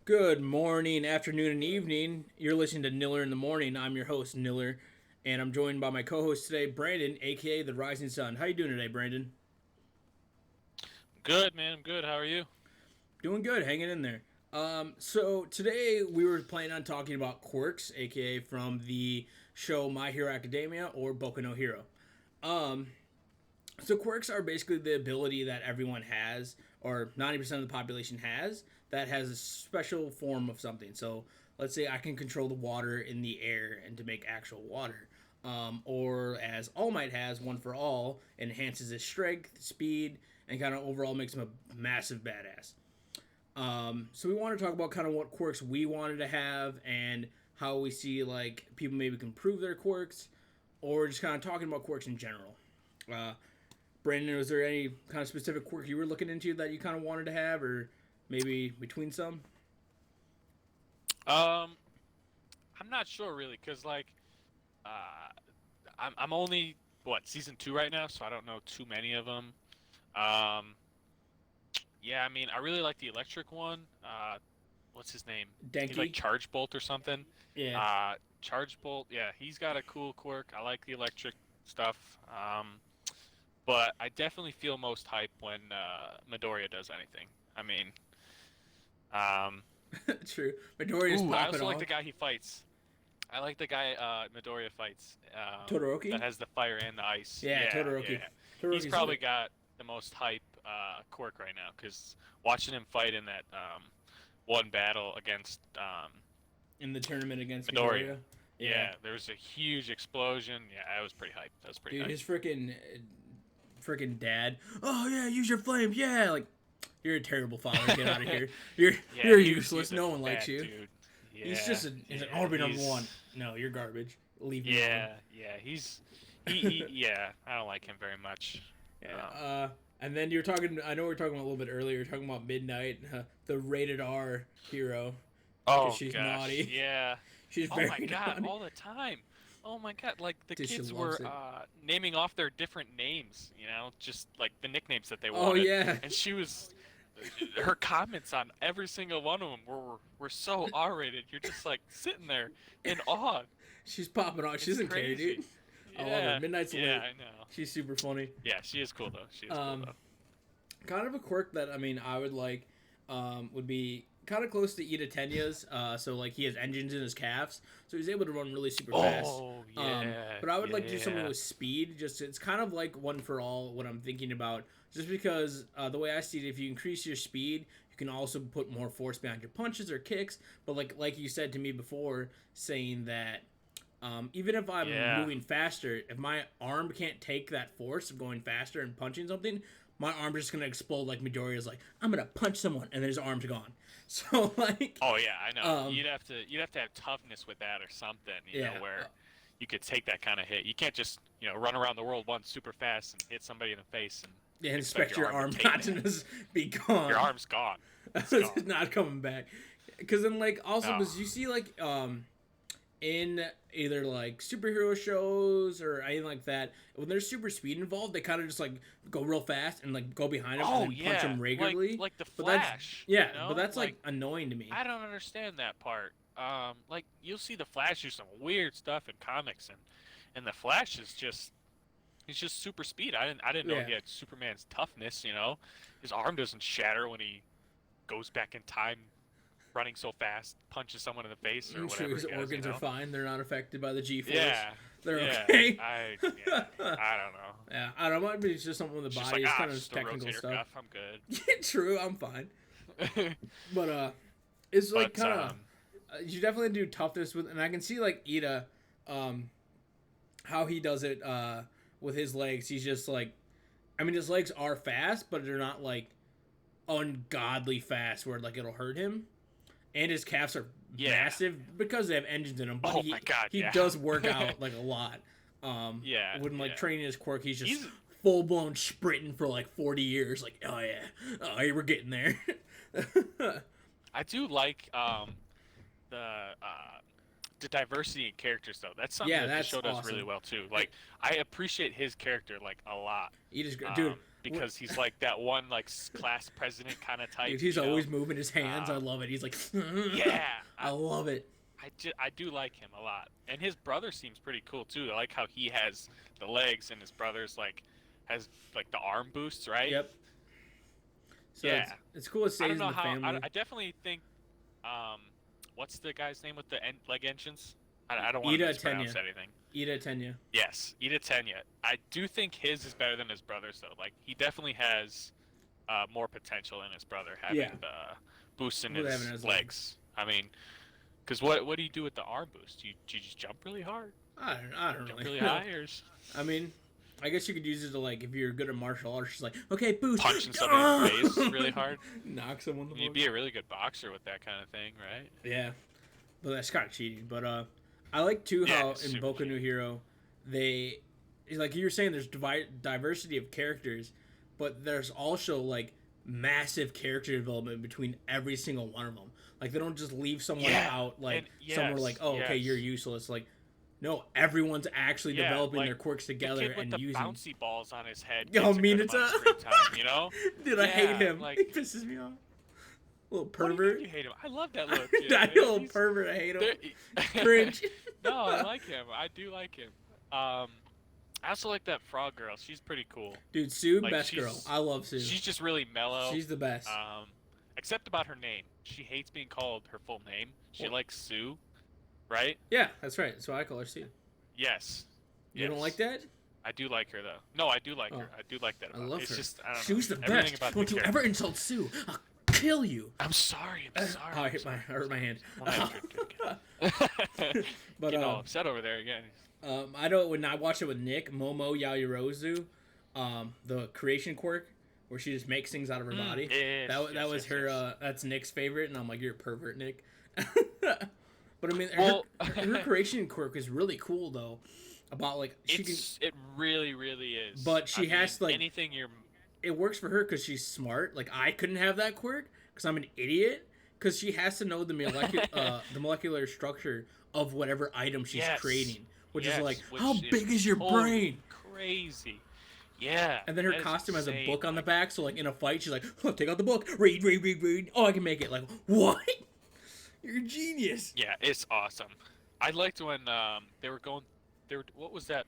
Good morning, afternoon, and evening. You're listening to Niller in the Morning. I'm your host, Niller, and I'm joined by my co-host today, Brandon, aka the Rising Sun. How you doing today, Brandon? Good, man. I'm good. How are you? Doing good, hanging in there. So today we were planning on talking about quirks, aka from the show My Hero Academia or Boku no Hero. Um, so quirks are basically the ability that everyone has, or 90% of the population that has a special form of something. So let's say I can control the water in the air and to make actual water. Or as All Might has, One for All, enhances his strength, speed, and kind of overall makes him a massive badass. So we want to talk about kind of what quirks we wanted to have and how we see like people maybe can improve their quirks, or just kind of talking about quirks in general. Uh, Brandon, was there any kind of specific quirk you were looking into that you kind of wanted to have, or maybe between some? Um, I'm not sure really, cause uh, I'm only season 2 right now, so I don't know too many of them. Um, yeah, I mean, I really like the electric one. What's his name? He's like Denki? Charge Bolt or something. Yeah. Charge Bolt. Yeah, he's got a cool quirk. I like the electric stuff. But I definitely feel most hype when Midoriya does anything. I mean, um, True. Midoriya's I popping also like off. the guy he fights. I like the guy Midoriya fights that Todoroki? has the fire and the ice. Yeah, Yeah, Todoroki. yeah. He's Todoroki's probably lit. got the most hype quirk right now because watching him fight in that one battle against In the tournament against Midoriya. Midoriya. Yeah. Yeah, there was a huge explosion. Yeah, that was pretty hype. That was pretty Dude, hype. his freaking dad. Oh yeah, use your flames. Yeah, like you're a terrible father. Get out of here. You're Yeah, you're he useless. was a No one likes bad you. dude. He's an Yeah, Arby number one. No, you're garbage. Leave me alone. yeah. He yeah. I don't like him very much. Yeah. And then you're talking. I know we were talking about a little bit earlier. You're talking about Midnight, the rated R hero, because Oh she's gosh, naughty. yeah. She's Oh my very god, naughty. all the time. Oh my god, like the Dude, she kids loves were it. naming off their different names, just like the nicknames that they Oh wanted, yeah. and she was her comments on every single one of them were so R-rated. You're just like sitting there in awe. She's popping off. She It's doesn't care, dude. crazy. I love her. Yeah, Midnight's yeah, lit. I know. She's super funny. Yeah, she is cool though. She is cool Um, though. kind of a quirk that I mean I would like would be kind of close to Ida Tenya's. So like he has engines in his calves, so he's able to run really super fast. Oh Um, yeah, but I would like to do something yeah, with speed. Just it's kind of like One for All. What I'm thinking about, just because the way I see it, if you increase your speed, you can also put more force behind your punches or kicks. But like you said to me before, saying that even if I'm yeah. moving faster, if my arm can't take that force of going faster and punching something, my arm's just gonna explode like Midoriya's like, I'm gonna punch someone and his arm's gone. So like Oh yeah, I know. um You'd have to have toughness with that or something, yeah. where you could take that kind of hit. You can't just, run around the world once super fast and hit somebody in the face and Yeah, expect expect your your arm to arm take not to that. just be Your gone. arm's gone. It's gone. It's not coming back. Because then like also Oh, because you see like in either like superhero shows or anything like that, when there's super speed involved, they kind of just like go real fast and like go behind him and oh then punch yeah, him like regularly. like the But that's Flash, yeah, but that's like like annoying to me. I don't understand that part. Like you'll see the Flash do some weird stuff in comics, and the Flash is just he's just super speed. I didn't know Yeah, he had Superman's toughness. His arm doesn't shatter when he goes back in time, running so fast, punches someone in the face or I'm sure whatever his he does. organs are fine. They're not affected by the G force. Yeah, They're yeah. okay. I don't know. Yeah, I don't know. Maybe it's just something with It's the just body. like It's kind of just just a technical rotator stuff. cuff. I'm True, I'm fine. good. But it's like but kind of you definitely do toughness with, and I can see like Ida, um, how he does it with his legs. He's just like, I mean, his legs are fast, but they're not like ungodly fast where like it'll hurt him. And his calves are yeah. massive because they have engines in them. But Oh my god. he Yeah. does work out like a lot. Yeah. When like Yeah. training his quirk, he's just He's full blown sprinting for like 40 years. Like, oh yeah, oh yeah, we're getting there. I do like the uh the diversity in characters though. That's something Yeah, that the that's show does really awesome. well too. Like I appreciate his character like a lot. He just dude. Um because he's like that one like class president kind of type. Dude, he's always moving his hands. I love it. He's like, yeah, I love it. I do like him a lot, and his brother seems pretty cool too. I like how he has the legs, and his brother's like has like the arm boosts, right? Yep. So yeah, it's cool. It stays in the family. I definitely think, what's the guy's name with the leg engines? I don't want to mispronounce anything. Ida Tenya. Yes, Ida Tenya. I do think his is better than his brother's though. Like he definitely has more potential than his brother having the boost in his legs. I mean, because what do you do with the arm boost? Do you just jump really hard? I don't jump really really high, or I mean, I guess you could use it to like if you're good at martial arts, just like okay, boost, punching somebody in the face really hard, knock someone. You'd be a really good boxer with that kind of thing, right? Yeah, but that's kind of cheating. But I like too how in Boku no Hero, they like you were saying there's diversity of characters, but there's also like massive character development between every single one of them. Like they don't just leave someone out like somewhere like okay you're useless. Like no, everyone's actually developing their quirks together the kid with and the using bouncy balls on his head. Yo, mean it's time, you know? Dude, I hate him. Like, he pisses me off. Little pervert. You hate him. I love that little kid. That little pervert. I hate him. Cringe. No, I like him. I do like him. I also like that frog girl. She's pretty cool. Dude, Sue, like, best girl. I love Sue. She's just really mellow. She's the best. Except about her name. She hates being called her full name. She likes Sue, right? Yeah, that's right. So I call her Sue. Yes. You don't like that? I do like her though. No, I do like her. I do like that about her. I love her. It's just, I don't Sue's know. The best. Don't you ever insult Sue? I'll kill you. I'm sorry. I'm sorry. Oh, I hurt my hand. Good. But getting all upset over there again. I know when I watched it with Nick, Momo Yaoyorozu, the creation quirk, where she just makes things out of her body. That was her. That's Nick's favorite, and I'm like, you're a pervert, Nick. But I mean, her creation quirk is really cool though. About like it really is. But she has like anything you're. It works for her because she's smart. Like I couldn't have that quirk because I'm an idiot. Because she has to know the molecular structure of whatever item she's creating, which is like, how big is your brain? Crazy. Yeah. And then her costume has a book on the back, so like in a fight, she's like, oh, take out the book, read. Oh, I can make it. Like, what? You're a genius. Yeah, it's awesome. I liked when they were going. What was that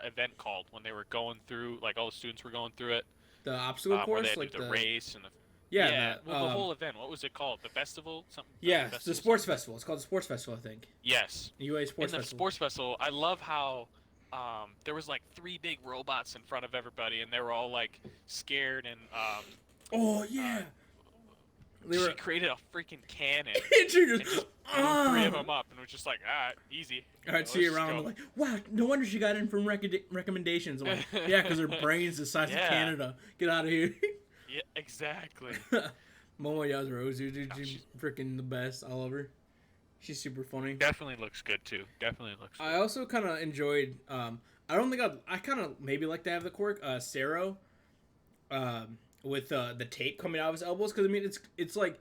event called when they were going through? Like all the students were going through it. The obstacle course, like the race and the. Yeah, the whole event. What was it called? The festival? Something. Yeah, the sports festival. It's called the sports festival, I think. Yes. UA sports festival. In the sports festival, I love how there was like 3 big robots in front of everybody, and they were all like scared and. Oh yeah. She created a freaking cannon. And she just blew 3 of them up, and was just like, easy. All right, see you around. I'm like, wow, no wonder she got in from recommendations. I'm like, yeah, because her brain's the size of Canada. Get out of here. Yeah, exactly. Momo Yaoyorozu, dude, she's freaking the best. I love her. She's super funny. Definitely looks good too. Definitely looks good. I also kind of enjoyed. I don't think I kind of maybe like to have the quirk. Sero. With the tape coming out of his elbows, because I mean it's like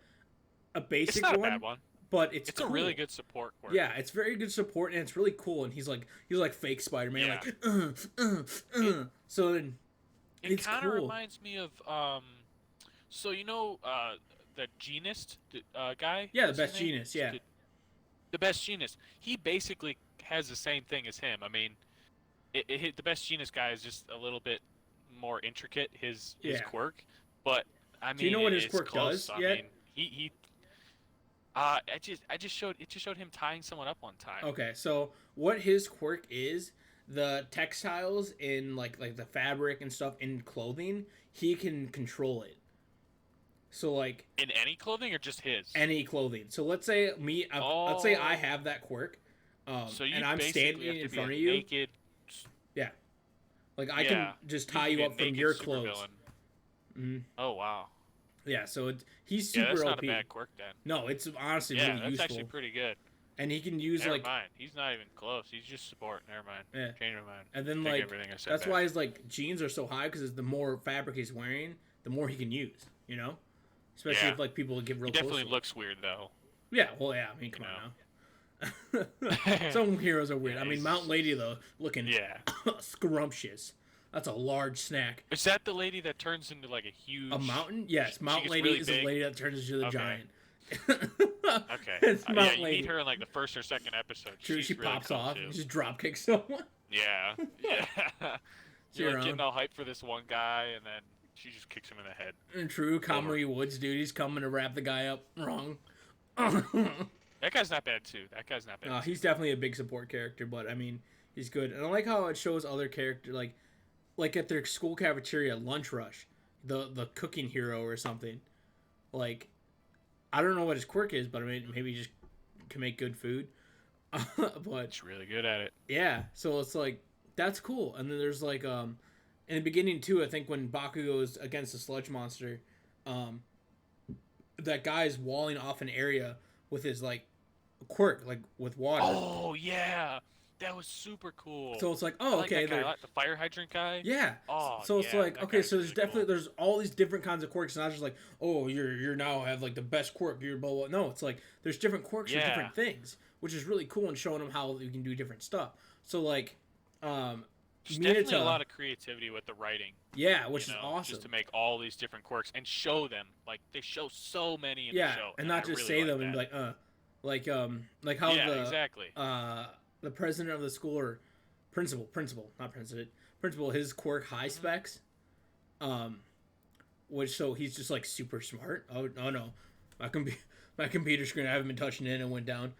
a basic one. It's not one, a bad one. But it's cool. A really good support quirk. Yeah, it's very good support, and it's really cool. And he's like fake Spider-Man, like So then it kind of reminds me of so you know the genist guy. Yeah, the best genist. Yeah, the best genist. He basically has the same thing as him. I mean, the best genist guy is just a little bit more intricate. His quirk. But I mean, do you know what his quirk does? I mean, it just showed him tying someone up one time. Okay, so what his quirk is, the textiles in like the fabric and stuff in clothing, he can control it. So like in any clothing or just his? Any clothing. So let's say let's say I have that quirk, and I'm standing in front of you. Naked. Yeah. Like I can just tie you up from your clothes. Mm-hmm. Oh wow. Yeah, so he's super OP. That's not a bad quirk then. No, it's honestly really useful. Yeah, that's actually pretty good. And he can use Never mind. He's not even close. He's just support. Never mind. Yeah. Change my mind. And then that's why his like jeans are so high, because the more fabric he's wearing, the more he can use. You know, especially if like people get real. He definitely looks weird though. Yeah. Well, yeah. I mean, come on now. Some heroes are weird. I mean, Mount Lady though, looking scrumptious. That's a large snack. Is that the lady that turns into like a huge A mountain? Yes, She Mountain gets Lady really is big. a lady that turns into the Okay. giant. Okay. It's Yeah, Mountain you Lady. meet her in like the first or second episode. True, She's she really pops cool off too. and just drop kicks someone. Yeah. Yeah. See You're her like getting on. all hyped for this one guy, and then she just kicks him in the head. And true, Comedy Woods, dude, he's coming to wrap the guy up. Wrong. That guy's not bad too. That guy's not bad. He's definitely a big support character, but I mean, he's good. And I like how it shows other characters, like at their school cafeteria, Lunch Rush, the cooking hero or something. Like, I don't know what his quirk is, but I mean, maybe he just can make good food. But He's really good at it. yeah, so it's like that's cool. And then there's like in the beginning too, I think when Boku goes against the sludge monster, that guy's walling off an area with his like quirk, like with water. Oh yeah, that was super cool. So it's like, I oh, like okay, that guy, the fire hydrant guy. yeah. Oh, So it's yeah, like, that okay, guy's so there's really definitely cool. there's all these different kinds of quirks, not just like, oh, you're now have like the best quirk, you're blah blah. No, it's like there's different quirks for different things, which is really cool and showing them how you can do different stuff. So like, There's definitely a Mineta, lot of creativity with the writing. yeah, which You is know, awesome. just to make all these different quirks and show them. Like they show so many in Yeah, the show, and not I just really say them that. and be like how Yeah, the exactly. the president of the school or principal, not president, principal, his quirk high specs, which so he's just like super smart. Oh no, my computer screen, I haven't been touching it and it went down.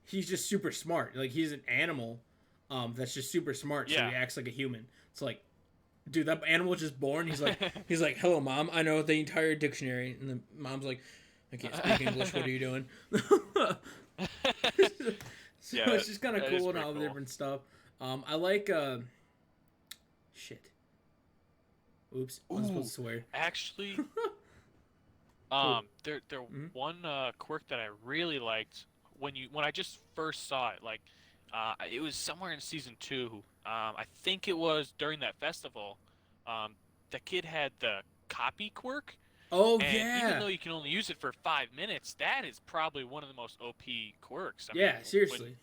He's just super smart. Like he's an animal, that's just super smart. So Yeah. he acts like a human. It's like, dude, that animal was just born. He's like, hello, mom. I know the entire dictionary. And the mom's like, I can't speak English. What are you doing? So Yeah, it's just kind of that is cool and pretty all the cool. different stuff. I like shit. Oops, I was supposed to swear. Actually, there one quirk that I really liked when I just first saw it. Like, it was somewhere in season 2. I think it was during that festival. The kid had the copy quirk. Oh And yeah. even though you can only use it for 5 minutes, that is probably one of the most OP quirks. I Yeah, mean, seriously.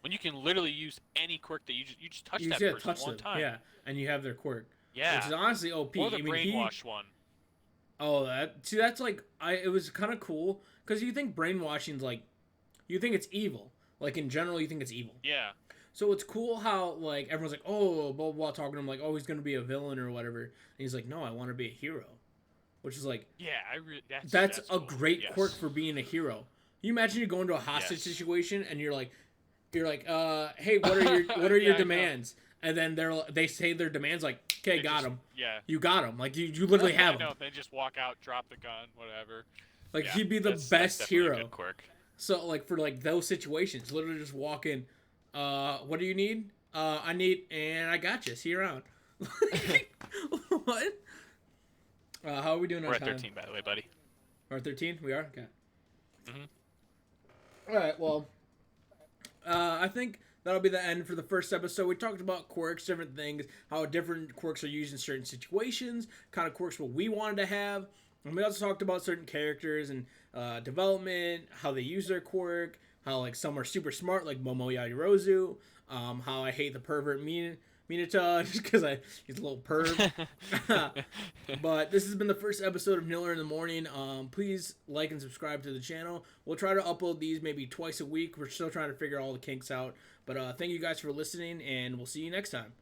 When you can literally use any quirk that you just touch You that just person touch one them, time. yeah, and you have their quirk. Yeah. Which is honestly OP. Or the I mean, brainwash one. Oh, that's like it was kind of cool because you think brainwashing's like, you think it's evil. Like in general, you think it's evil. Yeah. So it's cool how like everyone's like, oh, blah blah, blah talking to him like, oh, he's gonna be a villain or whatever, and he's like, no, I want to be a hero, which is like, Yeah, that's a cool. great Yes. quirk for being a hero. You imagine you go into a hostage Yes. situation and you're like, hey, what are your Yeah, I your know. demands? And then they say their demands like, okay, They got just- him. Yeah. You got him. Like you literally have I know. him. They just walk out, drop the gun, whatever. Like Yeah, he'd be the that's best definitely a hero. good quirk. So like for like those situations, literally just walk in. What do you need? I need, and I got you. See you around. What? How are we doing on We're at time? 13, by the way, buddy. We're at 13? We are? Okay. Mhm. Alright, well, I think that'll be the end for the first episode. We talked about quirks, different things, how different quirks are used in certain situations, kind of quirks what we wanted to have. And we also talked about certain characters and development, how they use their quirk, how like some are super smart, like Momo Yajirozu, how I hate the pervert Mineta, just because he's a little perv. But this has been the first episode of Niller in the Morning. Please like and subscribe to the channel. We'll try to upload these maybe twice a week. We're still trying to figure all the kinks out. But thank you guys for listening, and we'll see you next time.